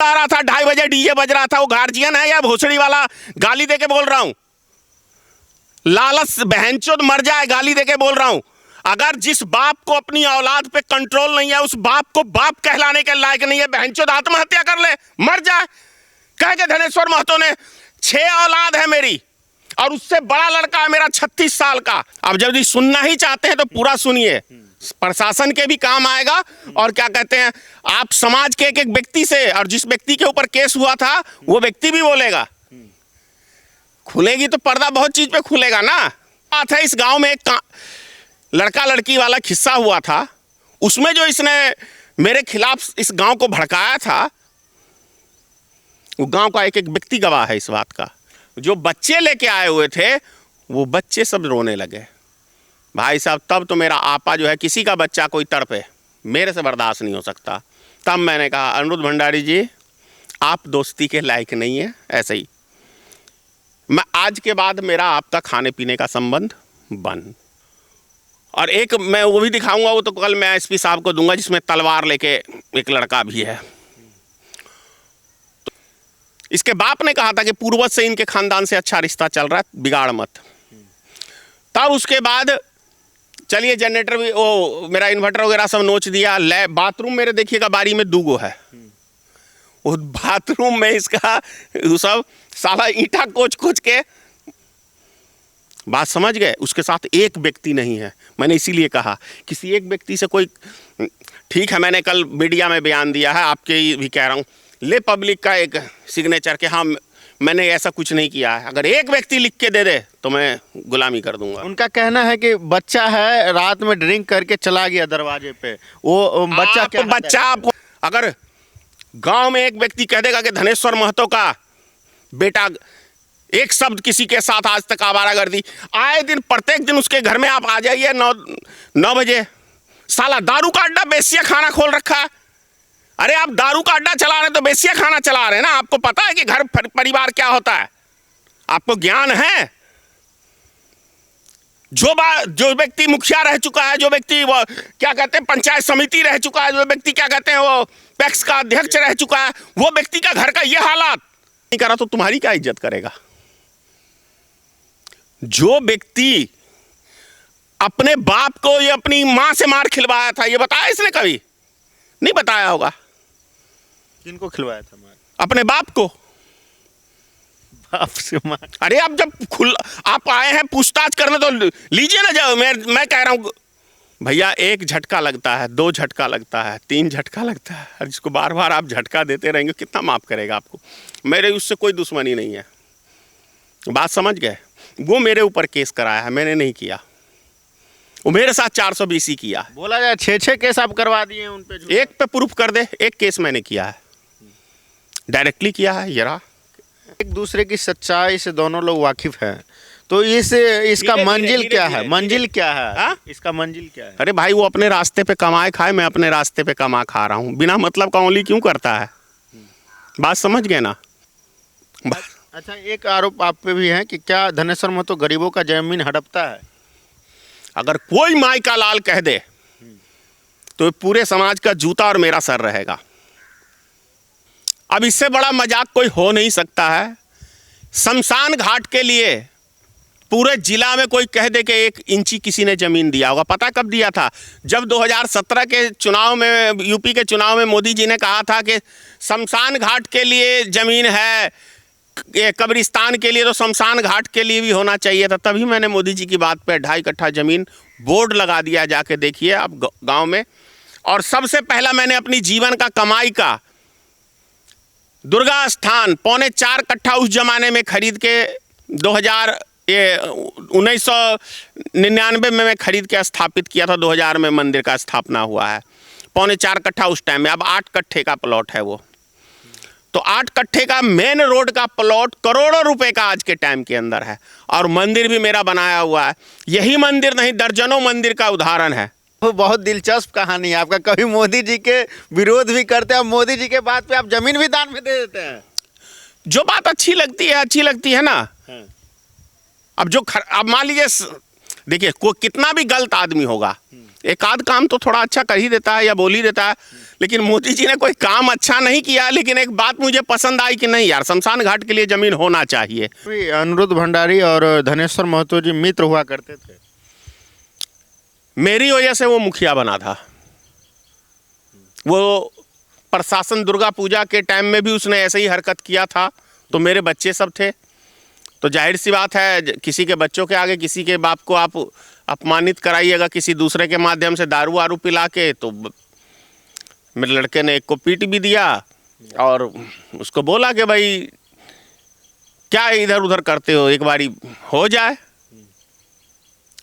आ रहा था 2:30 बजे डीजे बज रहा था, वो गार्जियन है या भोसड़ी वाला? गाली देके बोल रहा हूं, लालच बहनचोद मर जाए, गाली देके बोल रहा हूं। अगर जिस बाप को अपनी औलाद पे कंट्रोल नहीं है, उस बाप को बाप कहलाने के लायक नहीं है, बहनचोद आत्महत्या कर ले, मर जाए। कह के धनेश्वर महतो ने 6 औलाद है मेरी, और उससे बड़ा लड़का है मेरा 36 साल का। अब जब यदि सुनना ही चाहते हैं तो पूरा सुनिए, प्रशासन के भी काम आएगा। और क्या कहते हैं, आप समाज के एक एक व्यक्ति से, और जिस व्यक्ति के ऊपर केस हुआ था वो व्यक्ति भी बोलेगा। खुलेगी तो पर्दा बहुत चीज पे खुलेगा ना। बात है, इस गांव में एक लड़का लड़की वाला किस्सा हुआ था, उसमें जो इसने मेरे खिलाफ इस गांव को भड़काया था, वो गांव का एक एक व्यक्ति गवाह है इस बात का। जो बच्चे लेके आए हुए थे वो बच्चे सब रोने लगे। भाई साहब, तब तो मेरा आपा जो है, किसी का बच्चा कोई तड़पे मेरे से बर्दाश्त नहीं हो सकता। तब मैंने कहा, अनिरुद्ध भंडारी जी आप दोस्ती के लायक नहीं है। ऐसे ही मैं आज के बाद मेरा आपका खाने पीने का संबंध बंद। और एक मैं वो भी दिखाऊंगा, वो तो कल मैं एसपी साहब को दूंगा, जिसमें तलवार लेके एक लड़का भी है। तो इसके बाप ने कहा था कि पूर्वज से इनके खानदान से अच्छा रिश्ता चल रहा है, बिगाड़ मत। तब उसके बाद चलिए जनरेटर भी, वो मेरा इन्वर्टर वगैरह सब नोच दिया। बाथरूम मेरे देखिएगा बारी में 2 है। वो बाथरूम में इसका वो सब साला ईंटा कोच के, बात समझ गए। उसके साथ एक व्यक्ति नहीं है। मैंने इसीलिए कहा किसी एक व्यक्ति से कोई, ठीक है मैंने कल मीडिया में बयान दिया है, आपके भी कह रहा हूँ, ले पब्लिक का एक सिग्नेचर के हाँ मैंने ऐसा कुछ नहीं किया है। अगर एक व्यक्ति लिख के दे दे तो मैं गुलामी कर दूंगा। उनका कहना है कि बच्चा है, रात में ड्रिंक करके चला गया दरवाजे पे। वो बच्चा क्या बच्चा आपको, अगर गांव में एक व्यक्ति कह देगा कि धनेश्वर महतो का बेटा एक शब्द किसी के साथ आज तक आवारागर्दी, आए दिन प्रत्येक दिन उसके घर में आप आ जाइए 9 बजे, साला दारू का अड्डा बेसिया खाना खोल रखा है। अरे आप दारू का अड्डा चला रहे हैं तो बेसिया खाना चला रहे हैं ना। आपको पता है कि घर परिवार क्या होता है, आपको ज्ञान है। जो व्यक्ति मुखिया रह चुका है, जो व्यक्ति वो क्या कहते हैं पंचायत समिति रह चुका है, जो व्यक्ति क्या कहते हैं वो पैक्स का अध्यक्ष रह चुका है, वो व्यक्ति का घर का ये हालात नहीं करा तो तुम्हारी क्या इज्जत करेगा? जो व्यक्ति अपने बाप को या अपनी मां से मार खिलवाया था, ये बताया इसने? कभी नहीं बताया होगा। किनको खिलवाया था मार? अपने बाप को। बाप से मार? अरे आप जब आप आए हैं पूछताछ करने तो लीजिए ना। जाओ, मैं कह रहा हूं भैया, 1 झटका लगता है, 2 झटका लगता है, 3 झटका लगता है, और जिसको बार बार आप झटका देते रहेंगे कितना माफ करेगा आपको? मेरे उससे कोई दुश्मनी नहीं है, बात समझ गए। वो मेरे ऊपर केस कराया है, मैंने नहीं किया। वो मेरे साथ 420 किया। बोला जाए 6 केस आप करवा दिए उन पे। एक पे प्रूफ कर दे, एक केस मैंने किया है, डायरेक्टली किया है। जरा एक दूसरे की सच्चाई से दोनों लोग वाकिफ हैं, तो इसका मंजिल क्या है? मंजिल क्या है? इसका मंजिल क्या है? अरे भाई, वो अपने रास्ते पे कमाए खाए, मैं अपने रास्ते पे कमा खा रहा हूँ। बिना मतलब का ओनली क्यों करता है? बात समझ गए ना? अच्छा, एक आरोप आप पे भी है कि क्या धनेश्वर महतो गरीबों का जमीन हड़पता है? अगर कोई माई का लाल कह दे तो पूरे समाज का जूता और मेरा सर रहेगा। अब इससे बड़ा मजाक कोई हो नहीं सकता है। शमशान घाट के लिए पूरे जिला में कोई कह दे कि 1 इंची किसी ने जमीन दिया होगा। पता कब दिया था? जब 2017 के चुनाव में, यूपी के चुनाव में मोदी जी ने कहा था कि शमशान घाट के लिए जमीन है, कब्रिस्तान के लिए तो शमशान घाट के लिए भी होना चाहिए था। तभी मैंने मोदी जी की बात पे 2.5 कट्ठा जमीन बोर्ड लगा दिया, जाके देखिए आप गांव में। और सबसे पहला मैंने अपनी जीवन का कमाई का दुर्गा स्थान 3.25 कट्ठा उस जमाने में खरीद के 1999 में मैं खरीद के स्थापित किया था। 2000 में मंदिर का स्थापना हुआ है। 3.25 कट्ठा उस टाइम में। अब 8 कट्ठे का प्लॉट है वो। तो 8 कट्ठे का मेन रोड का प्लॉट करोड़ों रुपए का आज के टाइम के अंदर है। और मंदिर भी मेरा बनाया हुआ है। यही मंदिर नहीं, दर्जनों मंदिर का उदाहरण है। वो बहुत दिलचस्प कहानी है आपका। कभी मोदी जी के विरोध भी करते हैं, मोदी जी के बात पे आप जमीन भी दान में दे देते हैं। जो बात अच्छी लगती है ना। अब अब मान लीजिए, देखिए कोई कितना भी गलत आदमी होगा, एक आध काम तो थोड़ा अच्छा कर ही देता है या बोल ही देता है, लेकिन मोदी जी ने कोई काम अच्छा नहीं किया। लेकिन एक बात मुझे पसंद आई कि नहीं यार, शमशान घाट के लिए जमीन होना चाहिए। अनिरुद्ध भंडारी और धनेश्वर महतो जी मित्र हुआ करते थे। मेरी वजह से वो मुखिया बना था। वो प्रशासन दुर्गा पूजा के टाइम में भी उसने ऐसे ही हरकत किया था, तो मेरे बच्चे सब थे, तो जाहिर सी बात है किसी के बच्चों के आगे किसी के बाप को आप अपमानित कराइएगा किसी दूसरे के माध्यम से दारू वारू पिला के। तो मेरे लड़के ने एक को पीट भी दिया और उसको बोला कि भाई क्या इधर उधर करते हो, एक बारी हो जाए।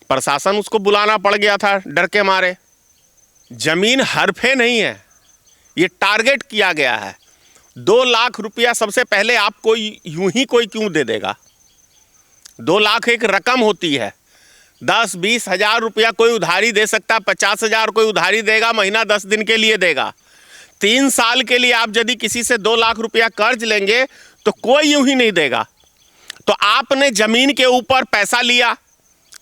प्रशासन उसको बुलाना पड़ गया था डर के मारे। जमीन हरफे नहीं है, ये टारगेट किया गया है। 2 लाख रुपया सबसे पहले आपको यूं ही कोई क्यों दे देगा? 2 लाख एक रकम होती है। 10-20 हज़ार रुपया कोई उधारी दे सकता, 50 हज़ार कोई उधारी देगा, महीना 10 दिन के लिए देगा। 3 साल के लिए आप यदि किसी से 2 लाख रुपया कर्ज लेंगे तो कोई यूं ही नहीं देगा। तो आपने जमीन के ऊपर पैसा लिया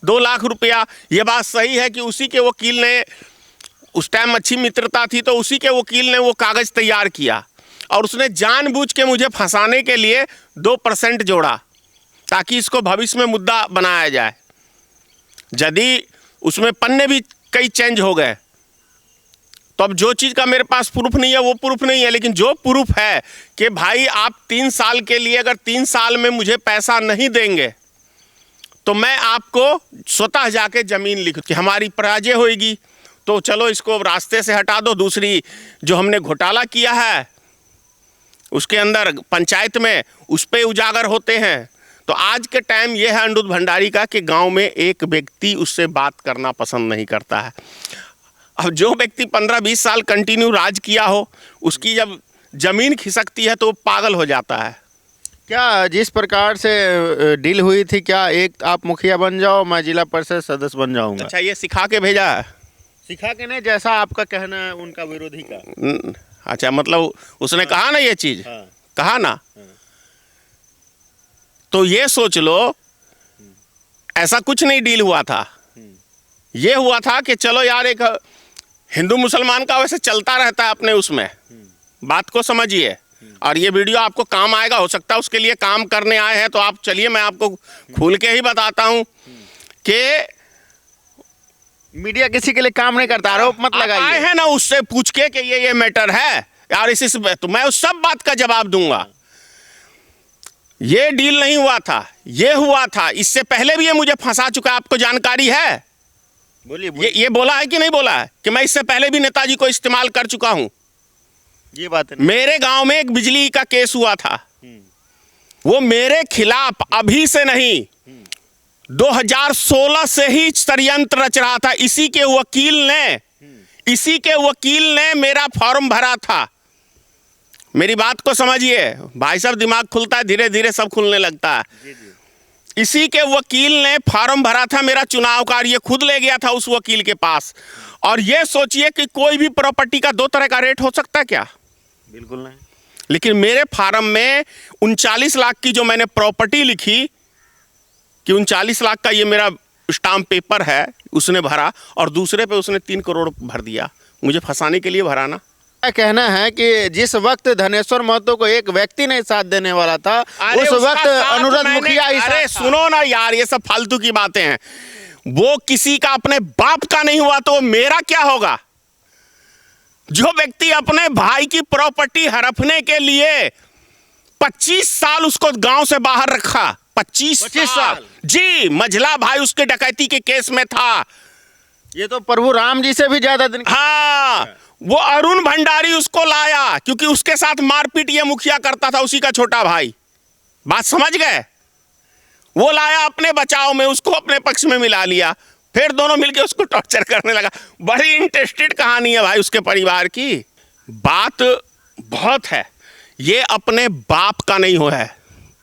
2 लाख रुपया। ये बात सही है कि उसी के वकील ने, उस टाइम अच्छी मित्रता थी, तो उसी के वकील ने वो कागज़ तैयार किया और उसने जानबूझ के मुझे फंसाने के लिए 2% जोड़ा ताकि इसको भविष्य में मुद्दा बनाया जाए। यदि उसमें पन्ने भी कई चेंज हो गए तो अब जो चीज़ का मेरे पास प्रूफ नहीं है वो प्रूफ नहीं है, लेकिन जो प्रूफ है कि भाई आप 3 साल के लिए अगर 3 साल में मुझे पैसा नहीं देंगे तो मैं आपको स्वतः जाके ज़मीन लिख कि हमारी पराजय होगी, तो चलो इसको रास्ते से हटा दो। दूसरी जो हमने घोटाला किया है उसके अंदर पंचायत में, उस पर उजागर होते हैं। तो आज के टाइम ये है अनिरुद्ध भंडारी का कि गांव में एक व्यक्ति उससे बात करना पसंद नहीं करता है। अब जो व्यक्ति 15-20 साल कंटिन्यू राज किया हो, उसकी जब जमीन खिसकती है तो वो पागल हो जाता है। क्या जिस प्रकार से डील हुई थी, क्या एक आप मुखिया बन जाओ, मैं जिला परिषद सदस्य बन जाऊंगा? अच्छा, ये सिखा के भेजा है? सिखा के नहीं, जैसा आपका कहना है उनका विरोधी का। अच्छा, मतलब उसने कहा ना ये चीज़? हाँ। कहा ना? तो ये सोच लो ऐसा कुछ नहीं डील हुआ था। ये हुआ था कि चलो यार, एक हिंदू मुसलमान का वैसे चलता रहता है अपने उसमें, बात को समझिए। और ये वीडियो आपको काम आएगा, हो सकता है उसके लिए काम करने आए हैं तो आप चलिए, मैं आपको खुल के ही बताता हूं कि मीडिया किसी के लिए काम नहीं करता, आरोप मत लगाइए। आए हैं ना उससे पूछ के कि ये मैटर है यार, इसी से तो मैं उस सब बात का जवाब दूंगा। ये डील नहीं हुआ था, ये हुआ था। इससे पहले भी ये मुझे फंसा चुका है, आपको जानकारी है? बोलिए। ये बोला है कि नहीं बोला है कि मैं इससे पहले भी नेताजी को इस्तेमाल कर चुका हूं? ये बात है। मेरे गांव में एक बिजली का केस हुआ था, वो मेरे खिलाफ अभी से नहीं 2016 से ही षड्यंत्र रच रहा था। इसी के वकील ने मेरा फॉर्म भरा था। मेरी बात को समझिए भाई साहब, दिमाग खुलता है धीरे धीरे, सब खुलने लगता है। इसी के वकील ने फॉर्म भरा था मेरा चुनाव का, ये खुद ले गया था उस वकील के पास। और ये सोचिए कि कोई भी प्रॉपर्टी का 2 तरह का रेट हो सकता है क्या? बिल्कुल नहीं। लेकिन मेरे फार्म में 39 लाख की जो मैंने प्रॉपर्टी लिखी कि 39 लाख का ये मेरा स्टाम्प पेपर है, उसने भरा, और दूसरे पे उसने 3 करोड़ भर दिया, मुझे फंसाने के लिए भरा ना। कहना है कि जिस वक्त धनेश्वर महतो को एक व्यक्ति नहीं साथ देने वाला था, उस वक्त अनिरुद्ध मुखिया। अरे सुनो ना यार, ये सब फालतू की बातें हैं। वो किसी का अपने बाप का नहीं हुआ तो मेरा क्या होगा? जो व्यक्ति अपने भाई की प्रॉपर्टी हड़पने के लिए 25 साल उसको गांव से बाहर रखा, 25 साल जी, मझला भाई उसके डकैती के केस में था। ये तो प्रभु राम जी से भी ज्यादा दिन। हाँ, वो अरुण भंडारी उसको लाया क्योंकि उसके साथ मारपीट ये मुखिया करता था, उसी का छोटा भाई। बात समझ गए? वो लाया अपने बचाव में, उसको अपने पक्ष में मिला लिया, फिर दोनों मिलके उसको टॉर्चर करने लगा। बड़ी इंटरेस्टेड कहानी है भाई उसके परिवार की। बात बहुत है, ये अपने बाप का नहीं हुआ है।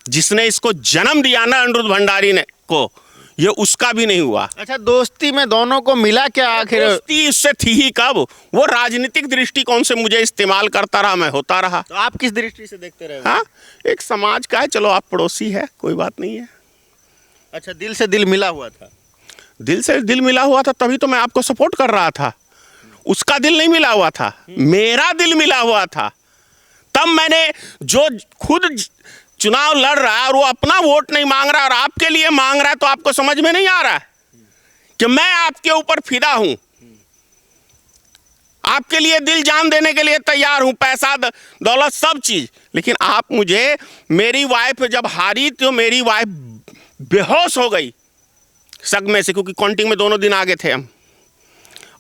जिसने इसको जन्म दिया ना अनिरुद्ध भंडारी ने को, ये उसका भी नहीं हुआ। अच्छा, दोस्ती में दोनों को मिला क्या आखिर? दोस्ती इससे थी ही कब? वो राजनीतिक दृष्टिकोण से मुझे इस्तेमाल करता रहा, मैं होता रहा। तो आप किस दृष्टि से देखते रहे? हाँ, एक समाज का है, चलो आप पड़ोसी है, कोई बात नहीं है। अच्छा, दिल से दिल मिला हुआ था? दिल से दिल मिला हुआ था तभी तो मैं आपको सपोर्ट कर रहा था। उसका दिल नहीं मिला हुआ था, मेरा दिल मिला हुआ था। तब मैंने, जो खुद चुनाव लड़ रहा है और वो अपना वोट नहीं मांग रहा और आपके लिए मांग रहा है, तो आपको समझ में नहीं आ रहा है कि मैं आपके ऊपर फिदा हूं, आपके लिए दिल जान देने के लिए तैयार हूं, पैसा दौलत सब चीज। लेकिन आप मुझे, मेरी वाइफ जब हारी तो मेरी वाइफ बेहोश हो गई सग में से, क्योंकि काउंटिंग में दोनों दिन आगे थे हम,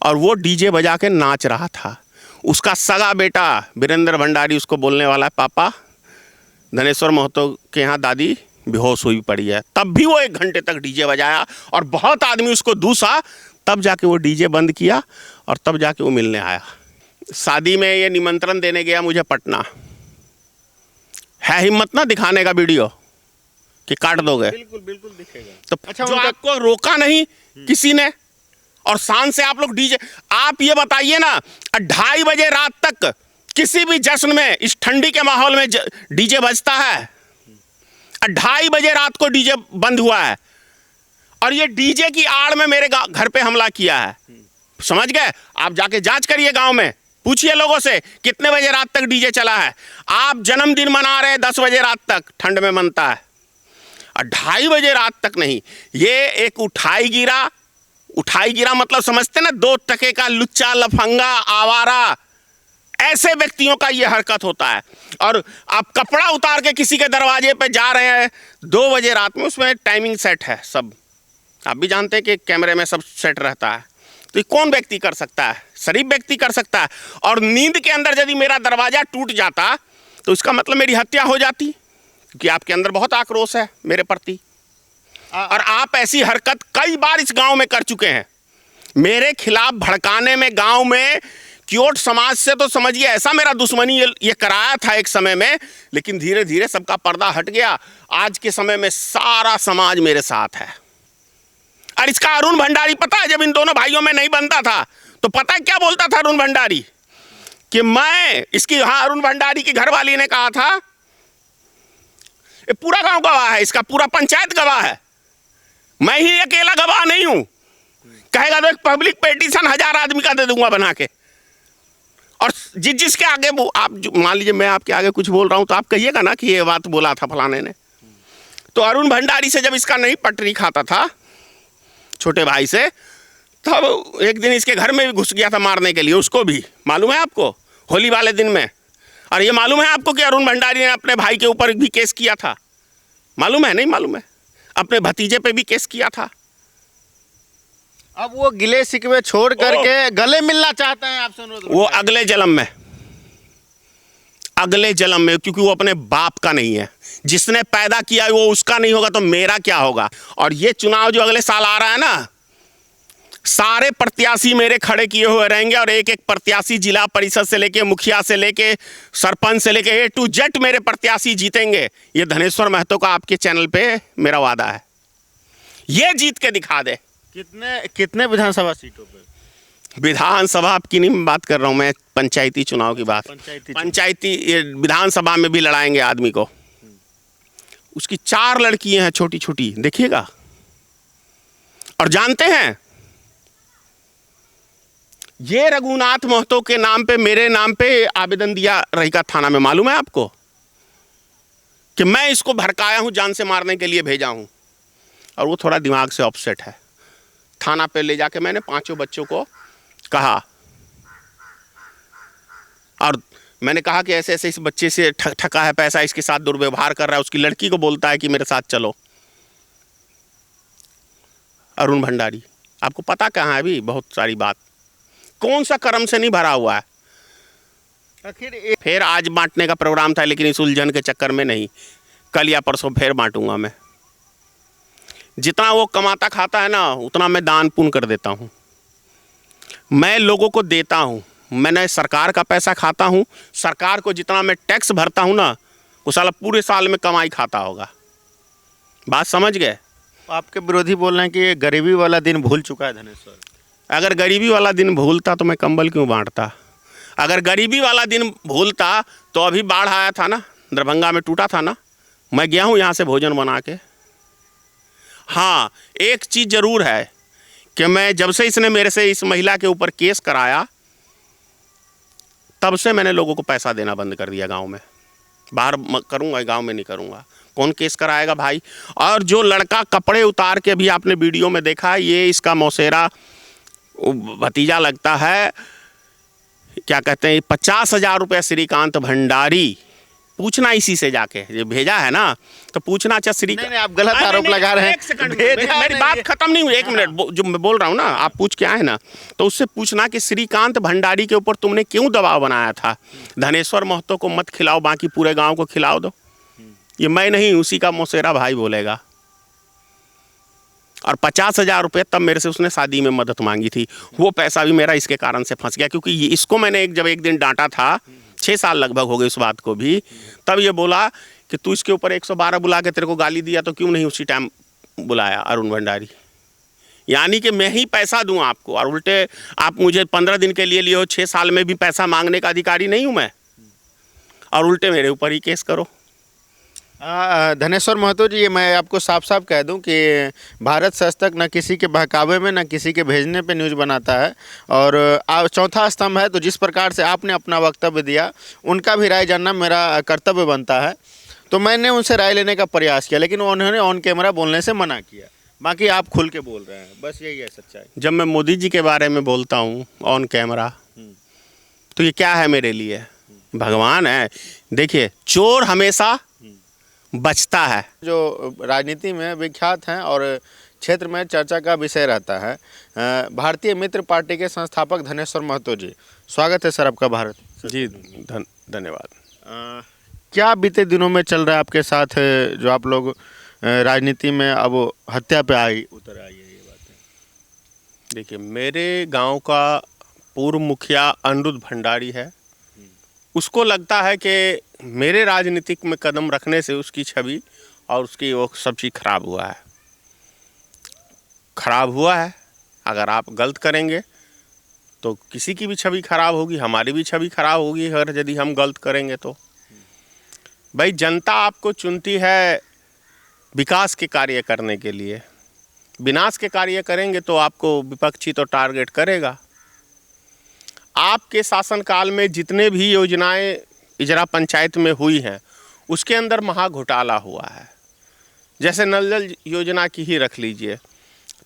और वो डीजे बजा के नाच रहा था। उसका सगा बेटा वीरेंद्र भंडारी उसको बोलने वाला है, पापा धनेश्वर महतो के यहाँ दादी बेहोश हुई पड़ी है। तब भी वो 1 घंटे तक डीजे बजाया और बहुत आदमी उसको दूसा, तब जाके वो डीजे बंद किया और तब जाके वो मिलने आया। शादी में ये निमंत्रण देने गया मुझे पटना, है हिम्मत ना दिखाने का वीडियो कि काट दोगे? बिल्कुल बिल्कुल दिखेगा। तो अच्छा, जो आपको रोका नहीं किसी ने, और शान से आप लोग डीजे, आप ये बताइए ना, 2:30 बजे रात तक किसी भी जश्न में इस ठंडी के माहौल में डीजे बजता है? 2:30 बजे रात को डीजे बंद हुआ है और ये डीजे की आड़ में मेरे घर पे हमला किया है। समझ गए? आप जाके जांच करिए, गांव में पूछिए लोगों से कितने बजे रात तक डीजे चला है। आप जन्मदिन मना रहे 10 बजे रात तक, ठंड में मनता है, और 2:30 बजे रात तक नहीं। ये एक उठाई गिरा मतलब समझते ना, 2 टके का लुच्चा लफंगा आवारा, ऐसे व्यक्तियों का ये हरकत होता है। और आप कपड़ा उतार के किसी के दरवाजे पे जा रहे हैं 2 बजे रात में, उसमें टाइमिंग सेट है सब, आप भी जानते हैं कि कैमरे में सब सेट रहता है। तो ये कौन व्यक्ति कर सकता है? शरीफ व्यक्ति कर सकता है। और नींद के अंदर यदि मेरा दरवाजा टूट जाता तो इसका मतलब मेरी हत्या हो जाती, क्योंकि आपके अंदर बहुत आक्रोश है मेरे प्रति। और आप ऐसी हरकत कई बार इस गांव में कर चुके हैं, मेरे खिलाफ भड़काने में। गांव में क्योट समाज से तो समझिए ऐसा मेरा दुश्मनी ये कराया था एक समय में, लेकिन धीरे धीरे सबका पर्दा हट गया। आज के समय में सारा समाज मेरे साथ है। और इसका अरुण भंडारी, पता है जब इन दोनों भाइयों में नहीं बनता था तो पता है क्या बोलता था अरुण भंडारी? कि मैं इसकी, हाँ, अरुण भंडारी की घरवाली ने कहा था, ये पूरा गांव गवाह है, इसका पूरा पंचायत गवाह है, मैं ही अकेला गवाह नहीं हूं। कहेगा तो एक पब्लिक पिटीशन 1000 आदमी का दे दूंगा बना के। और जिसके आगे आप मान लीजिए मैं आपके आगे कुछ बोल रहा हूं तो आप कहिएगा ना कि ये बात बोला था फलाने ने। तो अरुण भंडारी से जब इसका नहीं पटरी खाता था छोटे भाई से, तब एक दिन इसके घर में भी घुस गया था मारने के लिए, उसको भी मालूम है आपको, होली वाले दिन में। और ये मालूम है आपको कि अरुण भंडारी ने अपने भाई के ऊपर भी केस किया था? मालूम है? नहीं मालूम है? अपने भतीजे पे भी केस किया था। अब वो गिले शिकवे छोड़ करके गले मिलना चाहते हैं आपसे? वो अगले जन्म में, क्योंकि वो अपने बाप का नहीं है, जिसने पैदा किया वो उसका नहीं होगा तो मेरा क्या होगा। और ये चुनाव जो अगले साल आ रहा है ना, सारे प्रत्याशी मेरे खड़े किए हुए रहेंगे और एक एक प्रत्याशी जिला परिषद से लेके, मुखिया से लेके, सरपंच से लेके A to Z मेरे प्रत्याशी जीतेंगे। ये धनेश्वर महतो का आपके चैनल पे मेरा वादा है, ये जीत के दिखा दे। कितने विधानसभा सीटों पे? विधानसभा आपकी नहीं बात कर रहा हूँ मैं, पंचायती चुनाव की बात। पंचायती विधानसभा में भी लड़ाएंगे आदमी को। उसकी 4 लड़कियां हैं छोटी छोटी, देखिएगा। और जानते हैं ये रघुनाथ महतो के नाम पे, मेरे नाम पे आवेदन दिया रहिका थाना में, मालूम है आपको? कि मैं इसको भड़काया हूं, जान से मारने के लिए भेजा हूं। और वो थोड़ा दिमाग से अपसेट है। थाना पे ले जाके मैंने 5 बच्चों को कहा, और मैंने कहा कि ऐसे ऐसे इस बच्चे से ठगा है पैसा, इसके साथ दुर्व्यवहार कर रहा है। उसकी लड़की को बोलता है कि मेरे साथ चलो। अरुण भंडारी, आपको पता कहाँ है अभी बहुत सारी बात, कौन सा कर्म से नहीं भरा हुआ है। आखिर फिर आज बांटने का प्रोग्राम था, लेकिन इस उलझन के चक्कर में नहीं, कल या परसों फिर बांटूंगा मैं। जितना वो कमाता खाता है ना, उतना मैं दान पुण्य कर देता हूँ। मैं लोगों को देता हूँ, मैंने सरकार का पैसा खाता हूँ। सरकार को जितना मैं टैक्स भरता हूँ ना, वो साला पूरे साल में कमाई खाता होगा। बात समझ गए? आपके विरोधी बोल रहे हैं कि ये गरीबी वाला दिन भूल चुका है धनेश्वर। अगर गरीबी वाला दिन भूलता तो मैं कंबल क्यों बांटता? अगर गरीबी वाला दिन भूलता तो अभी बाढ़ आया था ना, दरभंगा में टूटा था ना, मैं गया हूँ यहाँ से भोजन बना के। हाँ, एक चीज़ ज़रूर है कि मैं जब से इसने मेरे से इस महिला के ऊपर केस कराया तब से मैंने लोगों को पैसा देना बंद कर दिया गांव में। बाहर करूंगा, गांव में नहीं करूंगा। कौन केस कराएगा भाई? और जो लड़का कपड़े उतार के भी आपने वीडियो में देखा, ये इसका मौसेरा भतीजा लगता है, क्या कहते हैं, 50,000 रुपये श्रीकांत भंडारी। पूछना इसी से जाके, ये भेजा है ना, तो पूछना। अच्छा श्रीकांत, नहीं, आप गलत आरोप लगा रहे हैं। एक सेकंड, मेरी बात खत्म नहीं हुई, एक मिनट। जो मैं बोल रहा हूँ ना, आप पूछ के आए ना, तो उससे पूछना कि श्रीकांत भंडारी के ऊपर तुमने क्यों दबाव बनाया था? धनेश्वर महतो को मत खिलाओ, बाकी पूरे गांव को खिलाओ दो। ये मैं नहीं, उसी का मौसेरा भाई बोलेगा। और 50,000 रुपये तब मेरे से उसने शादी में मदद मांगी थी, वो पैसा भी मेरा इसके कारण से फंस गया। क्योंकि इसको मैंने जब एक दिन डांटा था, 6 साल लगभग हो गए उस बात को भी, तब ये बोला कि तू इसके ऊपर 112 बुला के तेरे को गाली दिया तो क्यों नहीं उसी टाइम बुलाया अरुण भंडारी। यानी कि मैं ही पैसा दूं आपको, और उल्टे आप मुझे 15 दिन के लिए लियो, 6 साल में भी पैसा मांगने का अधिकारी नहीं हूं मैं, और उल्टे मेरे ऊपर ही केस करो। धनेश्वर महतो जी, ये मैं आपको साफ साफ कह दूं कि भारत सस्तक न किसी के बहकावे में न किसी के भेजने पे न्यूज़ बनाता है, और चौथा स्तंभ है। तो जिस प्रकार से आपने अपना वक्तव्य दिया, उनका भी राय जानना मेरा कर्तव्य बनता है। तो मैंने उनसे राय लेने का प्रयास किया, लेकिन उन्होंने ऑन कैमरा बोलने से मना किया। बाकी आप खुल के बोल रहे हैं, बस यही है सच्चाई। जब मैं मोदी जी के बारे में बोलता हूँ ऑन कैमरा, तो ये क्या है मेरे लिए? भगवान है। देखिए, चोर हमेशा बचता है। जो राजनीति में विख्यात हैं और क्षेत्र में चर्चा का विषय रहता है, भारतीय मित्र पार्टी के संस्थापक धनेश्वर महतो जी, स्वागत है सर आपका भारत। जी धन्यवाद। क्या बीते दिनों में चल रहा है आपके साथ, जो आप लोग राजनीति में अब हत्या पे उतर आई है, ये बात है? देखिए, मेरे गांव का पूर्व मुखिया अनिरुद्ध भंडारी है। उसको लगता है कि मेरे राजनीतिक में कदम रखने से उसकी छवि और उसकी वो सब चीज़ खराब हुआ है। खराब हुआ है। अगर आप गलत करेंगे तो किसी की भी छवि खराब होगी, हमारी भी छवि खराब होगी अगर यदि हम गलत करेंगे तो। भाई, जनता आपको चुनती है विकास के कार्य करने के लिए। विनाश के कार्य करेंगे तो आपको विपक्षी तो टारगेट करेगा। आपके शासनकाल में जितने भी योजनाएं इजरा पंचायत में हुई हैं, उसके अंदर महा घोटाला हुआ है। जैसे नल जल योजना की ही रख लीजिए,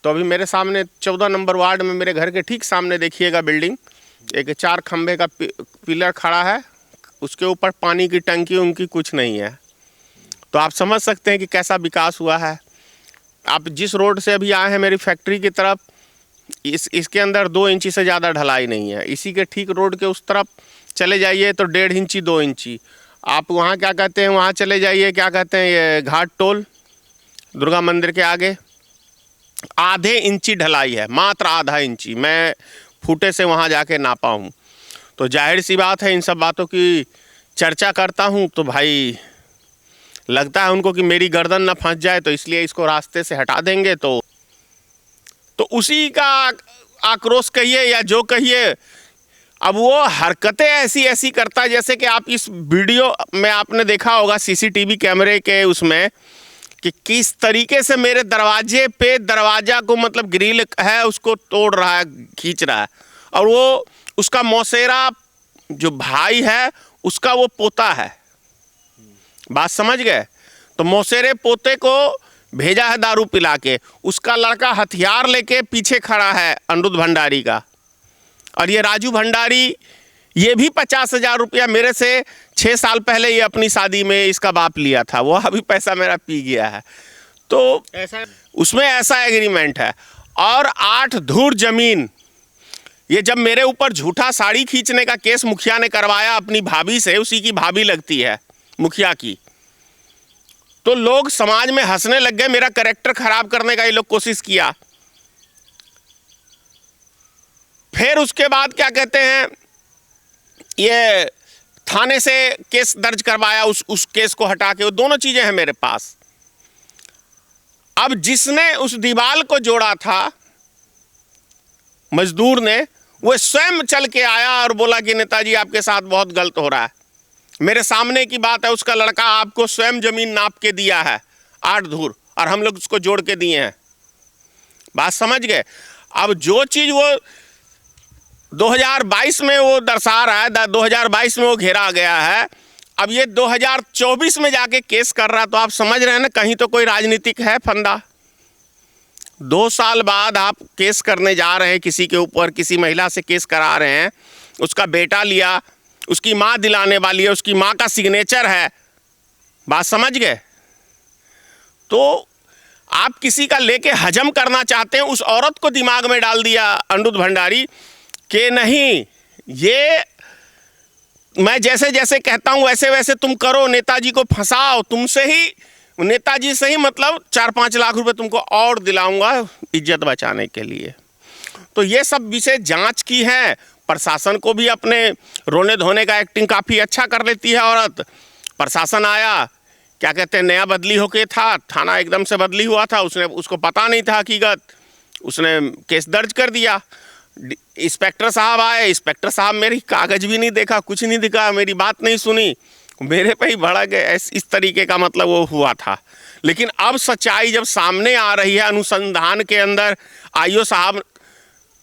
तो अभी मेरे सामने 14 नंबर वार्ड में मेरे घर के ठीक सामने देखिएगा बिल्डिंग, एक 4 खंभे का पिलर खड़ा है, उसके ऊपर पानी की टंकी उनकी कुछ नहीं है। तो आप समझ सकते हैं कि कैसा विकास हुआ है। आप जिस रोड से अभी आए हैं मेरी फैक्ट्री की तरफ, इसके अंदर 2 इंची से ज़्यादा ढलाई नहीं है। इसी के ठीक रोड के उस तरफ चले जाइए तो 1.5 इंची 2 इंची। आप वहाँ क्या कहते हैं, वहाँ चले जाइए, क्या कहते हैं, ये घाट टोल दुर्गा मंदिर के आगे आधे इंची ढलाई है, मात्र आधा इंची। मैं फुटे से वहाँ जाके नापा हूँ। तो जाहिर सी बात है, इन सब बातों की चर्चा करता हूँ तो भाई लगता है उनको कि मेरी गर्दन ना फंस जाए, तो इसलिए इसको रास्ते से हटा देंगे। तो उसी का आक्रोश कहिए या जो कहिए, अब वो हरकतें ऐसी ऐसी करता है जैसे कि आप इस वीडियो में आपने देखा होगा सीसीटीवी कैमरे के उसमें कि किस तरीके से मेरे दरवाजे पे दरवाजा को, मतलब ग्रिल है उसको तोड़ रहा है, खींच रहा है। और वो उसका मौसेरा जो भाई है उसका वो पोता है। बात समझ गए? तो मौसेरे पोते को भेजा है दारू पिला के, उसका लड़का हथियार लेके पीछे खड़ा है अनिरुद्ध भंडारी का। और ये राजू भंडारी, ये भी 50,000 रुपया मेरे से 6 साल पहले ये अपनी शादी में इसका बाप लिया था, वो अभी पैसा मेरा पी गया है। तो ऐसा उसमें ऐसा एग्रीमेंट है। और 8 धूर जमीन, ये जब मेरे ऊपर झूठा साड़ी खींचने का केस मुखिया ने करवाया अपनी भाभी से, उसी की भाभी लगती है मुखिया की, तो लोग समाज में हंसने लग गए। मेरा कैरेक्टर खराब करने का ये लोग कोशिश किया। फिर उसके बाद क्या कहते हैं, ये थाने से केस दर्ज करवाया, उस केस को हटा के। वो दोनों चीजें हैं मेरे पास। अब जिसने उस दीवार को जोड़ा था मजदूर ने, वो स्वयं चल के आया और बोला कि नेताजी आपके साथ बहुत गलत हो रहा है। मेरे सामने की बात है, उसका लड़का आपको स्वयं जमीन नाप के दिया है 8 धूर, और हम लोग उसको जोड़ के दिए हैं। बात समझ गए? अब जो चीज़ वो 2022 में वो दर्शा रहा है, 2022 में वो घेरा गया है, अब ये 2024 में जाके केस कर रहा, तो आप समझ रहे हैं ना, कहीं तो कोई राजनीतिक है फंदा। 2 साल बाद आप केस करने जा रहे हैं किसी के ऊपर, किसी महिला से केस करा रहे हैं, उसका बेटा लिया, उसकी माँ दिलाने वाली है, उसकी माँ का सिग्नेचर है, बात समझ गए। तो आप किसी का लेके हजम करना चाहते हैं, उस औरत को दिमाग में डाल दिया अनिरुद्ध भंडारी कि नहीं, ये मैं जैसे जैसे कहता हूं वैसे वैसे तुम करो, नेताजी को फंसाओ, तुमसे ही, नेताजी से ही मतलब 4-5 लाख रुपए तुमको और दिलाऊंगा इज्जत बचाने के लिए। तो ये सब विषय जांच की है। प्रशासन को भी अपने रोने धोने का एक्टिंग काफ़ी अच्छा कर लेती है औरत। प्रशासन आया, क्या कहते हैं, नया बदली होके था, थाना एकदम से बदली हुआ था, उसको पता नहीं था हकीकत, उसने केस दर्ज कर दिया। इंस्पेक्टर साहब आए, इंस्पेक्टर साहब मेरी कागज़ भी नहीं देखा, कुछ नहीं दिखा, मेरी बात नहीं सुनी, मेरे पे ही भड़क गए, इस तरीके का मतलब वो हुआ था। लेकिन अब सच्चाई जब सामने आ रही है, अनुसंधान के अंदर आईओ साहब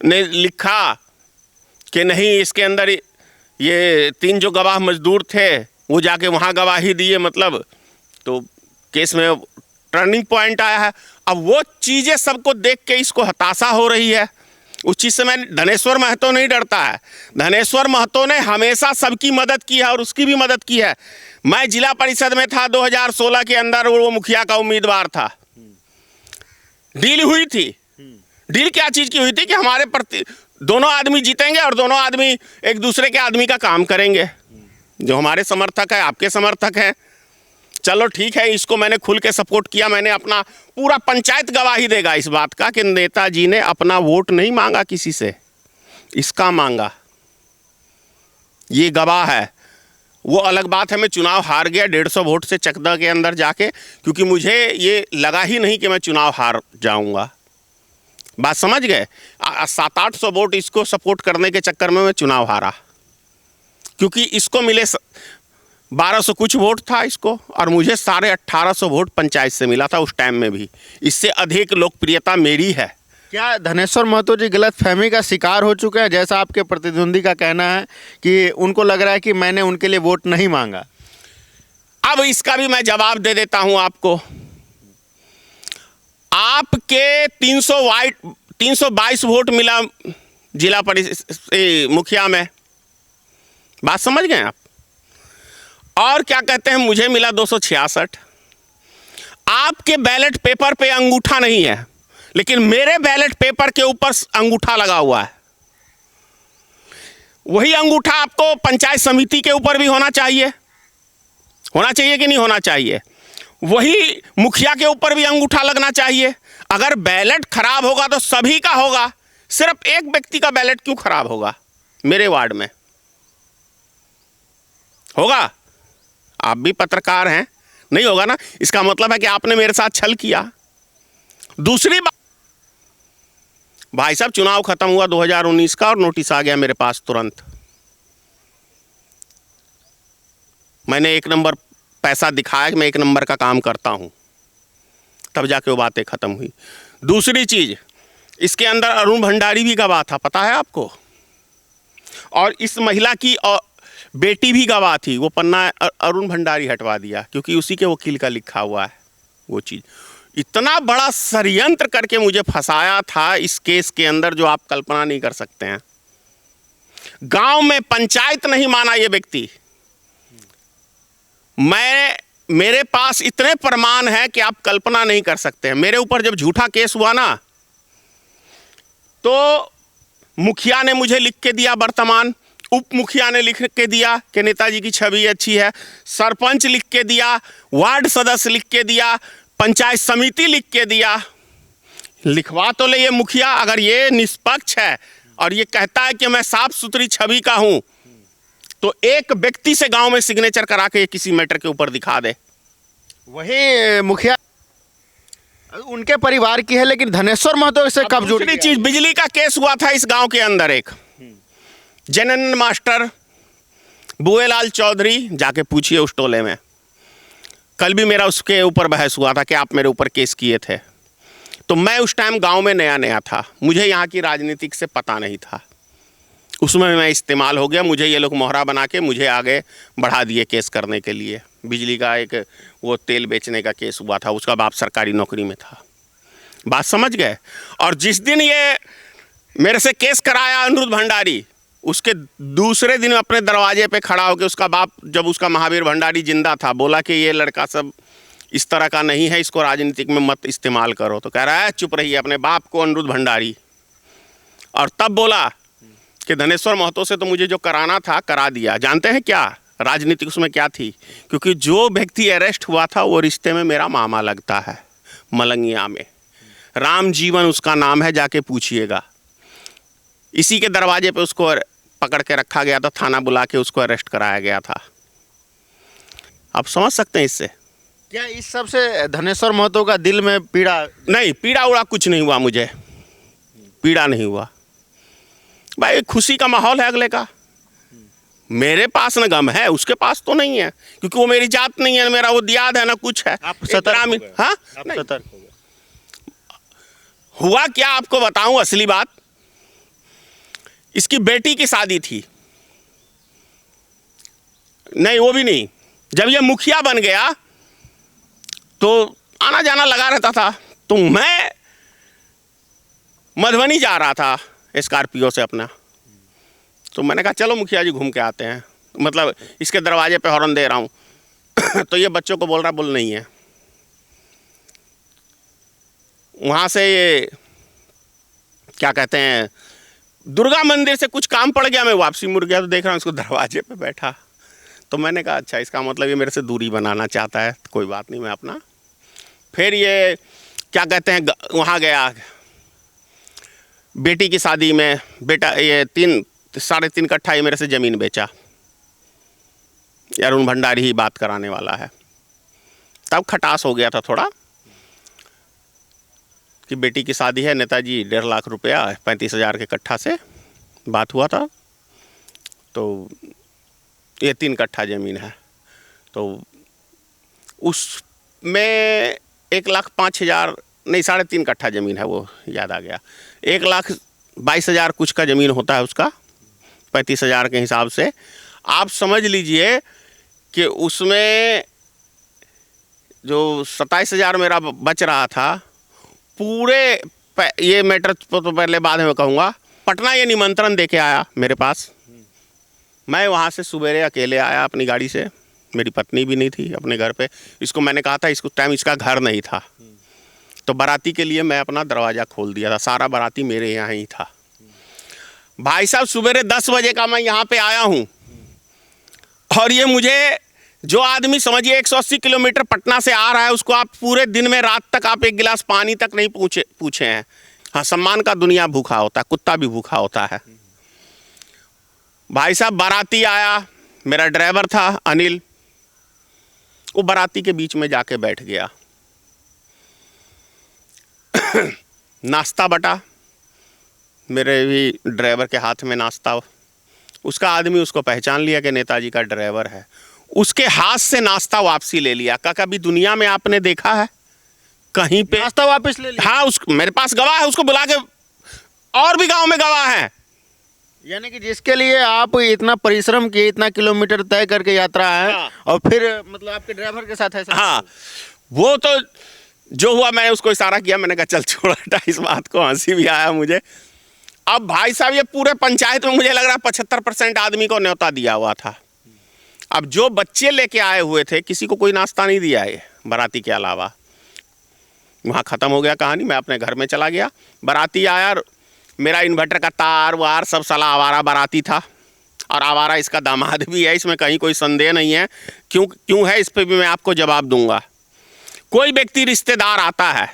ने लिखा कि नहीं, इसके अंदर ये 3 जो गवाह मजदूर थे वो जाके वहाँ गवाही दिए, मतलब तो केस में टर्निंग पॉइंट आया है। अब वो चीज़ें सबको देख के इसको हताशा हो रही है। उस चीज़ से मैं, धनेश्वर महतो नहीं डरता है। धनेश्वर महतो ने हमेशा सबकी मदद की है और उसकी भी मदद की है। मैं जिला परिषद में था 2016 के अंदर, वो मुखिया का उम्मीदवार था। डील हुई थी। डील क्या चीज़ की हुई थी कि हमारे प्रति दोनों आदमी जीतेंगे और दोनों आदमी एक दूसरे के आदमी का काम करेंगे। जो हमारे समर्थक है, आपके समर्थक हैं, चलो ठीक है, इसको मैंने खुल के सपोर्ट किया। मैंने अपना पूरा पंचायत गवाही देगा इस बात का कि नेताजी ने अपना वोट नहीं मांगा किसी से, इसका मांगा, ये गवाह है। वो अलग बात है, मैं चुनाव हार गया 150 वोट से चकदा के अंदर जाके, क्योंकि मुझे ये लगा ही नहीं कि मैं चुनाव हार जाऊंगा। बात समझ गए। 700-800 वोट इसको सपोर्ट करने के चक्कर में मैं चुनाव हारा, क्योंकि इसको मिले 1200 कुछ वोट था इसको, और मुझे 1850 वोट पंचायत से मिला था उस टाइम में भी। इससे अधिक लोकप्रियता मेरी है। क्या धनेश्वर महतो जी गलत फहमी का शिकार हो चुके हैं, जैसा आपके प्रतिद्वंदी का कहना है कि उनको लग रहा है कि मैंने उनके लिए वोट नहीं मांगा? अब इसका भी मैं जवाब दे देता हूं आपको। आपके 322 वोट मिला जिला परिषद मुखिया में, बात समझ गए आप। और क्या कहते हैं, मुझे मिला 266। आपके बैलेट पेपर पे अंगूठा नहीं है, लेकिन मेरे बैलेट पेपर के ऊपर अंगूठा लगा हुआ है। वही अंगूठा आपको पंचायत समिति के ऊपर भी होना चाहिए कि नहीं होना चाहिए? वही मुखिया के ऊपर भी अंगूठा लगना चाहिए। अगर बैलेट खराब होगा तो सभी का होगा, सिर्फ एक व्यक्ति का बैलेट क्यों खराब होगा? मेरे वार्ड में होगा। आप भी पत्रकार हैं, नहीं होगा ना? इसका मतलब है कि आपने मेरे साथ छल किया। दूसरी बात, भाई साहब, चुनाव खत्म हुआ 2019 का और नोटिस आ गया मेरे पास तुरंत। मैंने 1 नंबर पैसा दिखाया कि मैं 1 नंबर का काम करता हूं, तब जाके वो बातें खत्म हुई। दूसरी चीज, इसके अंदर अरुण भंडारी भी गवाह था, पता है आपको? और इस महिला की बेटी भी गवाह थी। वो पन्ना अरुण भंडारी हटवा दिया क्योंकि उसी के वकील का लिखा हुआ है वो चीज़। इतना बड़ा षड्यंत्र करके मुझे फंसाया था इस केस के अंदर, जो आप कल्पना नहीं कर सकते हैं। गांव में पंचायत नहीं माना ये व्यक्ति। मेरे पास इतने प्रमाण हैं कि आप कल्पना नहीं कर सकते हैं। मेरे ऊपर जब झूठा केस हुआ ना, तो मुखिया ने मुझे लिख के दिया, वर्तमान उप मुखिया ने लिख के दिया कि नेताजी की छवि अच्छी है, सरपंच लिख के दिया, वार्ड सदस्य लिख के दिया, पंचायत समिति लिख के दिया। लिखवा तो ले ये मुखिया, अगर ये निष्पक्ष है और ये कहता है कि मैं साफ सुथरी छवि का हूं, तो एक व्यक्ति से गांव में सिग्नेचर करा के किसी मैटर के ऊपर दिखा दे। वही मुखिया उनके परिवार की है, लेकिन धनेश्वर महतो से कब जुड़ी? दूसरी चीज, बिजली का केस हुआ था इस गांव के अंदर। एक जनन मास्टर बुएलाल चौधरी, जाके पूछिए उस टोले में। कल भी मेरा उसके ऊपर बहस हुआ था कि आप मेरे ऊपर केस किए थे। तो मैं उस टाइम गांव में नया नया था, मुझे यहाँ की राजनीतिक से पता नहीं था। उसमें मैं इस्तेमाल हो गया, मुझे ये लोग मोहरा बना के मुझे आगे बढ़ा दिए केस करने के लिए। बिजली का एक वो तेल बेचने का केस हुआ था, उसका बाप सरकारी नौकरी में था। बात समझ गए। और जिस दिन ये मेरे से केस कराया अनिरुद्ध भंडारी, उसके दूसरे दिन अपने दरवाजे पे खड़ा होकर उसका बाप, जब उसका महावीर भंडारी जिंदा था, बोला कि ये लड़का सब इस तरह का नहीं है, इसको राजनीतिक में मत इस्तेमाल करो। तो कह रहा है चुप रहिए, अपने बाप को अनिरुद्ध भंडारी। और तब बोला कि धनेश्वर महतो से तो मुझे जो कराना था करा दिया। जानते हैं क्या राजनीतिक उसमें क्या थी? क्योंकि जो व्यक्ति अरेस्ट हुआ था वो रिश्ते में मेरा मामा लगता है, मलंगिया में। राम जीवन उसका नाम है, जाके पूछिएगा। इसी के दरवाजे पे उसको पकड़ के रखा गया था, थाना बुला के उसको अरेस्ट कराया गया था। आप समझ सकते हैं इससे। क्या इस सब से धनेश्वर महतो का दिल में पीड़ा? नहीं, पीड़ा उड़ा कुछ नहीं हुआ, मुझे पीड़ा नहीं हुआ भाई। खुशी का माहौल है अगले का। मेरे पास न गम है, उसके पास तो नहीं है, क्योंकि वो मेरी जात नहीं है, मेरा वो दियाद है ना कुछ है। आप सतर्क हो गए? हाँ, आप सतर्क हो गए? हुआ क्या आपको बताऊं असली बात। इसकी बेटी की शादी थी, नहीं वो भी नहीं, जब ये मुखिया बन गया तो आना जाना लगा रहता था। तो मैं मधुबनी जा रहा था स्कॉर्पियो से अपना, तो मैंने कहा चलो मुखिया जी घूम के आते हैं, मतलब इसके दरवाजे पे हॉर्न दे रहा हूँ। तो ये बच्चों को बोल रहा, बोल नहीं है। वहाँ से ये क्या कहते हैं, दुर्गा मंदिर से कुछ काम पड़ गया, मैं वापसी मुड़ गया तो देख रहा हूँ इसको दरवाजे पे बैठा। तो मैंने कहा अच्छा, इसका मतलब ये मेरे से दूरी बनाना चाहता है, तो कोई बात नहीं, मैं अपना। फिर ये क्या कहते हैं, वहाँ गया बेटी की शादी में। बेटा ये 3.5 कट्ठा ये मेरे से ज़मीन बेचा। अरुण भंडारी ही बात कराने वाला है। तब खटास हो गया था थोड़ा कि बेटी की शादी है, नेताजी 1.5 लाख रुपया 35,000 के कट्ठा से बात हुआ था। तो ये 3 कट्ठा ज़मीन है, तो उसमें 1,05,000 नहीं 3.5 कट्ठा ज़मीन है, वो याद आ गया। 1,22,000 कुछ का ज़मीन होता है उसका, 35,000 के हिसाब से। आप समझ लीजिए कि उसमें जो 27,000 मेरा बच रहा था, पूरे ये मैटर तो पहले बाद में कहूँगा। पटना ये निमंत्रण दे के आया मेरे पास। मैं वहाँ से सवेरे अकेले आया अपनी गाड़ी से, मेरी पत्नी भी नहीं थी अपने घर पे। इसको मैंने कहा था, इसको टाइम इसका घर नहीं था, तो बाराती के लिए मैं अपना दरवाज़ा खोल दिया था। सारा बाराती मेरे यहाँ ही था। भाई साहब सवेरे 10 बजे का मैं यहाँ पे आया हूँ, और ये मुझे जो आदमी समझिए 180 किलोमीटर पटना से आ रहा है, उसको आप पूरे दिन में रात तक आप एक गिलास पानी तक नहीं पूछे हैं। हाँ, सम्मान का दुनिया भूखा होता है, कुत्ता भी भूखा होता है। भाई साहब बाराती आया, मेरा ड्राइवर था अनिल, वो बाराती के बीच में जाके बैठ गया। नाश्ता बटा, मेरे भी ड्राइवर के हाथ में नाश्ता। उसका आदमी उसको पहचान लिया कि नेताजी का ड्राइवर है, उसके हाथ से नाश्ता वापसी ले लिया। का कभी दुनिया में आपने देखा है कहीं पे नाश्ता वापस ले लिया? हाँ, मेरे पास गवाह है, उसको बुला के, और भी गांव में गवाह हैं। यानी कि जिसके लिए आप इतना परिश्रम किए, इतना किलोमीटर तय करके यात्रा है, हाँ। और फिर मतलब आपके ड्राइवर के साथ ऐसा? हाँ, वो तो जो हुआ, मैंने उसको इशारा किया, मैंने कहा चल छोड़ हटा इस बात को। हंसी भी आया मुझे। अब भाई साहब ये पूरे पंचायत में मुझे लग रहा है 75% आदमी को न्योता दिया हुआ था। अब जो बच्चे लेके आए हुए थे, किसी को कोई नाश्ता नहीं दिया है बाराती के अलावा। वहाँ ख़त्म हो गया कहानी, मैं अपने घर में चला गया। बाराती आया, मेरा इन्वर्टर का तार वार सब साला आवारा बाराती था, और आवारा इसका दामाद भी है, इसमें कहीं कोई संदेह नहीं है। क्यों है इस पर भी मैं आपको जवाब दूंगा। कोई व्यक्ति रिश्तेदार आता है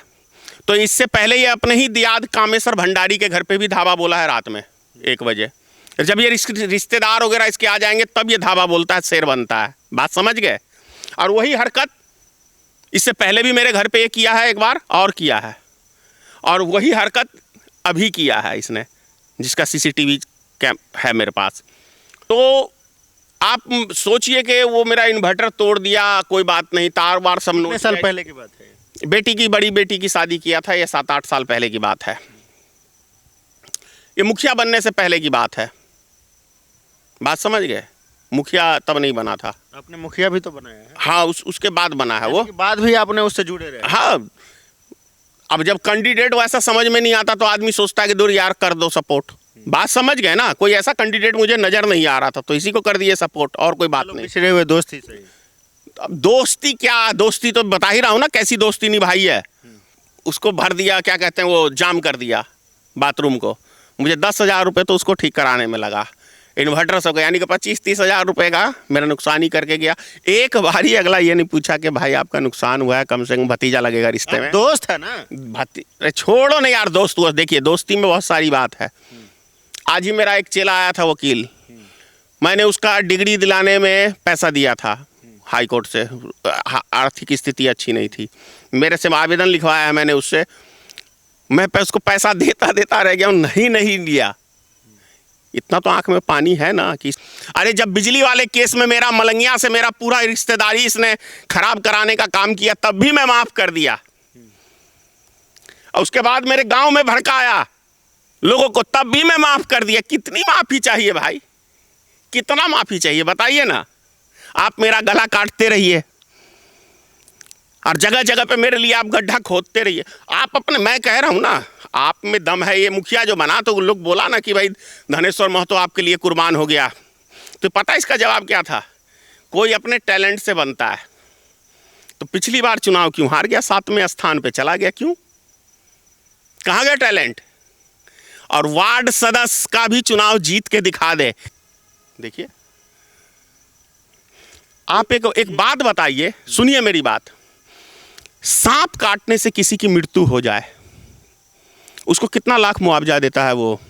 तो इससे पहले ये अपने ही दियाद कामेश्वर भंडारी के घर पे भी धावा बोला है रात में 1 बजे। जब ये रिश्तेदार वगैरह इसके आ जाएंगे तब ये धावा बोलता है, शेर बनता है। बात समझ गए। और वही हरकत इससे पहले भी मेरे घर पे ये किया है, एक बार और किया है, और वही हरकत अभी किया है इसने, जिसका CCTV कैम है मेरे पास। तो आप सोचिए कि वो मेरा इन्वर्टर तोड़ दिया, कोई बात नहीं, तार वार सब कितने साल पहले की बात है? बेटी की, बड़ी बेटी की शादी किया था, ये 7-8 साल पहले की बात है। ये मुखिया बनने से पहले की बात है, बात समझ गए। मुखिया तब नहीं बना था। आपने मुखिया भी तो बनाया है। हाँ, उसके बाद बना है वो। उसके बाद भी आपने उससे जुड़े रहे। हाँ, अब जब कैंडिडेट वैसा समझ में नहीं आता तो आदमी सोचता है कि दूर यार कर दो सपोर्ट। बात समझ गए ना। कोई ऐसा कैंडिडेट मुझे नजर नहीं आ रहा था तो इसी को कर दिए सपोर्ट, और कोई बात नहीं। पिछड़े हुए दोस्त ही सही। अब दोस्ती क्या, दोस्ती तो बता ही रहा हूँ ना कैसी दोस्ती निभाई है। उसको भर दिया, क्या कहते हैं वो, जाम कर दिया बाथरूम को। मुझे 10,000 रुपये तो उसको ठीक कराने में लगा, इन्वर्टर सब का, यानी कि 25-30 हज़ार रुपये का मेरा नुकसान ही करके गया। एक बारी अगला ये नहीं पूछा कि भाई आपका नुकसान हुआ है, कम से कम भतीजा लगेगा रिश्ते में। दोस्त है ना। अरे छोड़ो ना यार, दोस्त हुआ। देखिए दोस्ती में बहुत सारी बात है। आज ही मेरा एक चेला आया था वकील, मैंने उसका डिग्री दिलाने में पैसा दिया था हाई कोर्ट से। आर्थिक स्थिति अच्छी नहीं थी, मेरे से आवेदन लिखवाया है मैंने उससे। मैं उसको पैसा देता रह गया हूँ, नहीं लिया। इतना तो आंख में पानी है ना कि अरे जब बिजली वाले केस में मेरा मलंगिया से मेरा पूरा रिश्तेदारी इसने खराब कराने का काम किया, तब भी मैं माफ कर दिया। और उसके बाद मेरे गांव में भड़काया लोगों को, तब भी मैं माफ कर दिया। कितनी माफी चाहिए भाई, कितना माफी चाहिए बताइए ना। आप मेरा गला काटते रहिए और जगह जगह पे मेरे लिए आप गड्ढा खोदते रहिए। आप अपने, मैं कह रहा हूं ना, आप में दम है। ये मुखिया जो बना तो लोग बोला ना कि भाई धनेश्वर महतो आपके लिए कुर्बान हो गया, तो पता इसका जवाब क्या था? कोई अपने टैलेंट से बनता है। तो पिछली बार चुनाव क्यों हार गया, 7वें स्थान पे चला गया, क्यों? कहाँ गया टैलेंट? और वार्ड सदस्य का भी चुनाव जीत के दिखा दे। देखिए आप एक बात बताइए, सुनिए मेरी बात। सांप काटने से किसी की मृत्यु हो जाए, उसको कितना लाख मुआवजा देता है वो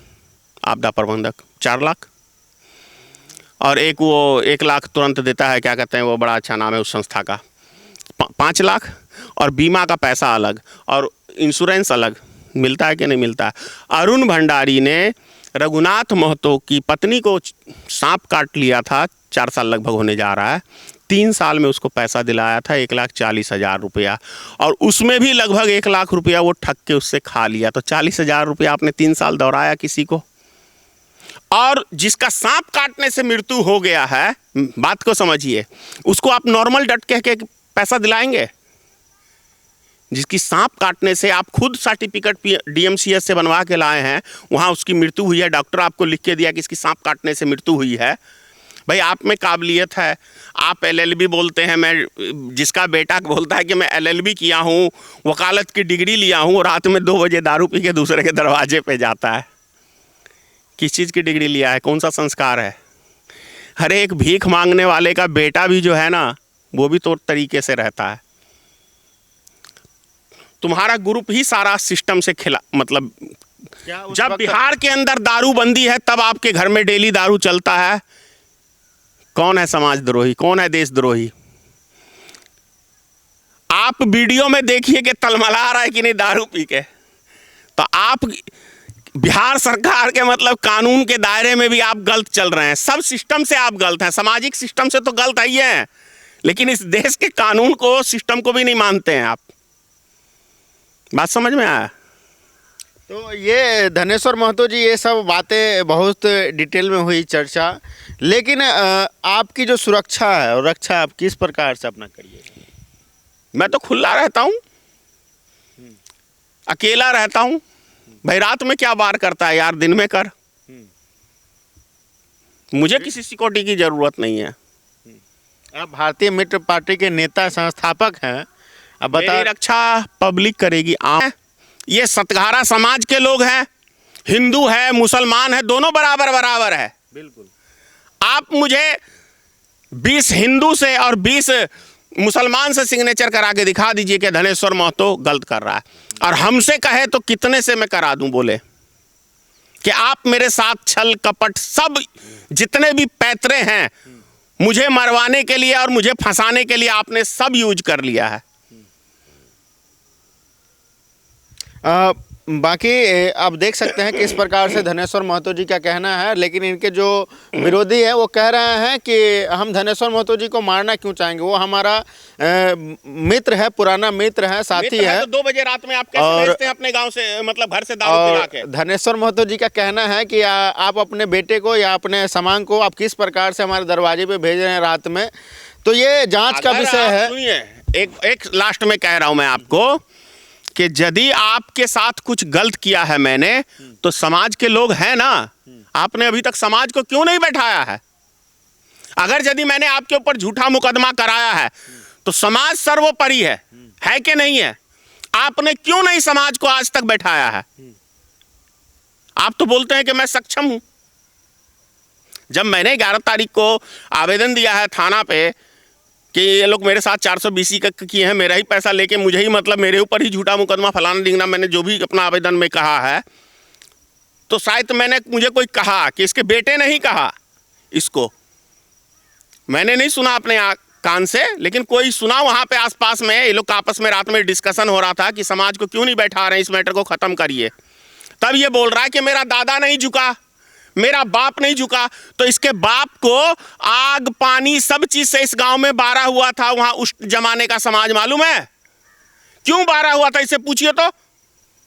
आपदा प्रबंधक? 4 लाख। और एक वो 1 लाख तुरंत देता है, क्या कहते हैं वो, बड़ा अच्छा नाम है उस संस्था का, 5 लाख। और बीमा का पैसा अलग और इंश्योरेंस अलग मिलता है कि नहीं मिलता है? अरुण भंडारी ने रघुनाथ महतो की पत्नी को सांप काट लिया था, 4 साल लगभग होने जा रहा है। 3 साल में उसको पैसा दिलाया था 1,40,000 रुपया, और उसमें भी लगभग 1 लाख रुपया वो ठग के उससे खा लिया। तो 40,000 रुपया आपने 3 साल दौड़ाया किसी को। और जिसका सांप काटने से मृत्यु हो गया है, बात को समझिए, उसको आप नॉर्मल डट कह के पैसा दिलाएंगे? जिसकी सांप काटने से आप खुद सर्टिफिकेट DMCS से बनवा के लाए हैं, वहाँ उसकी मृत्यु हुई है, डॉक्टर आपको लिख के दिया कि इसकी सांप काटने से मृत्यु हुई है। भाई आप में काबिलियत है, आप LLB बोलते हैं, मैं जिसका बेटा बोलता है कि मैं LLB किया हूँ, वकालत की डिग्री लिया हूँ, रात में 2 बजे दारू पी के दूसरे के दरवाजे पे जाता है। किस चीज़ की डिग्री लिया है, कौन सा संस्कार है? हर एक भीख मांगने वाले का बेटा भी जो है ना, वो भी तो तरीके से रहता है। तुम्हारा ग्रुप ही सारा सिस्टम से खिला, मतलब जब बिहार के अंदर दारू बंदी है तब आपके घर में डेली दारू चलता है। कौन है समाजद्रोही, कौन है देशद्रोही? आप वीडियो में देखिए कि तलमला रहा है कि नहीं दारू पी के। तो आप बिहार सरकार के मतलब कानून के दायरे में भी आप गलत चल रहे हैं। सब सिस्टम से आप गलत हैं, सामाजिक सिस्टम से तो गलत ही हैं, लेकिन इस देश के कानून को, सिस्टम को भी नहीं मानते हैं आप। बात समझ में आया? तो ये धनेश्वर महतो जी, ये सब बातें बहुत डिटेल में हुई चर्चा, लेकिन आपकी जो सुरक्षा है और रक्षा आप किस प्रकार से अपना करिए? मैं तो खुला रहता हूँ, अकेला रहता हूँ। भाई रात में क्या वार करता है यार, दिन में कर। मुझे किसी सिक्योरिटी की जरूरत नहीं है। आप भारतीय मित्र पार्टी के नेता संस्थापक हैं, अब मेरी रक्षा पब्लिक करेगी। ये सतघारा समाज के लोग हैं, हिंदू है, मुसलमान है, दोनों बराबर बराबर है। बिल्कुल। आप मुझे 20 हिंदू से और 20 मुसलमान से सिग्नेचर करा के दिखा दीजिए कि धनेश्वर महतो गलत कर रहा है, और हमसे कहे तो कितने से मैं करा दूं? बोले कि आप मेरे साथ छल कपट, सब जितने भी पैतरे हैं मुझे मरवाने के लिए और मुझे फंसाने के लिए आपने सब यूज कर लिया है। बाकी आप देख सकते हैं कि इस प्रकार से धनेश्वर महतो जी का कहना है, लेकिन इनके जो विरोधी है वो कह रहे हैं कि हम धनेश्वर महतो जी को मारना क्यों चाहेंगे, वो हमारा मित्र है, पुराना मित्र है, साथी है। तो 2 बजे रात में आप कैसे भेजते हैं अपने गांव से, मतलब घर से दारू पिला के? धनेश्वर महतो जी का कहना है कि आप अपने बेटे को या अपने सामान को आप किस प्रकार से हमारे दरवाजे पे भेज रहे हैं रात में, तो ये जांच का विषय है। सुनिए, एक लास्ट में कह रहा हूं मैं आपको कि यदि आपके साथ कुछ गलत किया है मैंने, तो समाज के लोग हैं ना, आपने अभी तक समाज को क्यों नहीं बैठाया है? अगर यदि मैंने आपके ऊपर झूठा मुकदमा कराया है तो समाज सर्वोपरि है कि नहीं है? आपने क्यों नहीं समाज को आज तक बैठाया है? आप तो बोलते हैं कि मैं सक्षम हूं। जब मैंने 11 तारीख को आवेदन दिया है थाना पे कि ये लोग मेरे साथ 420 का किए हैं, मेरा ही पैसा लेके मुझे ही, मतलब मेरे ऊपर ही झूठा मुकदमा फलाना डिंगना, मैंने जो भी अपना आवेदन में कहा है, तो शायद मुझे कोई कहा कि इसके बेटे नहीं कहा, इसको मैंने नहीं सुना अपने कान से, लेकिन कोई सुना वहाँ पे आसपास में। ये लोग आपस में रात में डिस्कशन हो रहा था कि समाज को क्यों नहीं बैठा रहे हैं, इस मैटर को ख़त्म करिए। तब ये बोल रहा है कि मेरा दादा नहीं झुका, मेरा बाप नहीं झुका। तो इसके बाप को आग पानी सब चीज से इस गांव में बारा हुआ था, वहां उस जमाने का समाज मालूम है क्यों बारा हुआ था? इसे पूछिए तो,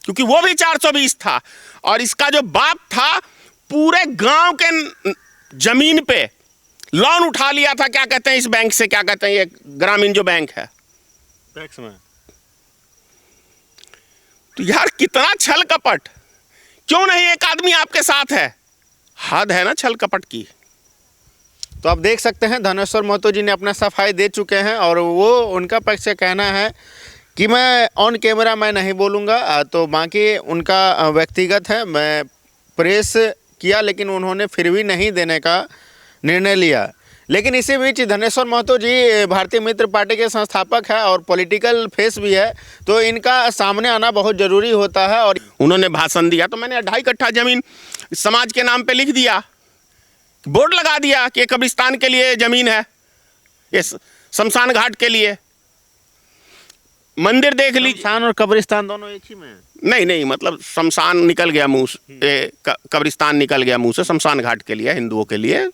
क्योंकि वो भी 420 था। और इसका जो बाप था पूरे गांव के जमीन पे लोन उठा लिया था, क्या कहते हैं इस बैंक से, क्या कहते हैं ये ग्रामीण जो बैंक है, टैक्स में। तो यार कितना छल कपट, क्यों नहीं एक आदमी आपके साथ है? हद है ना छल कपट की। तो आप देख सकते हैं धनेश्वर महतो जी ने अपना सफाई दे चुके हैं, और वो उनका पक्ष से कहना है कि मैं ऑन कैमरा मैं नहीं बोलूँगा, तो बाकी उनका व्यक्तिगत है। मैं प्रेस किया लेकिन उन्होंने फिर भी नहीं देने का निर्णय लिया। लेकिन इसी बीच धनेश्वर महतो जी भारतीय मित्र पार्टी के संस्थापक है और पॉलिटिकल फेस भी है, तो इनका सामने आना बहुत ज़रूरी होता है। और उन्होंने भाषण दिया तो मैंने 2.5 कट्ठा जमीन समाज के नाम पे लिख दिया, बोर्ड लगा दिया कि कब्रिस्तान के लिए जमीन है, ये शमशान घाट के लिए। मंदिर देख लीजिए, शमशान और कब्रिस्तान दोनों एक ही में है? नहीं, मतलब शमशान निकल गया मुंह से, कब्रिस्तान निकल गया मुंह से, शमशान घाट के लिए, हिंदुओं के लिए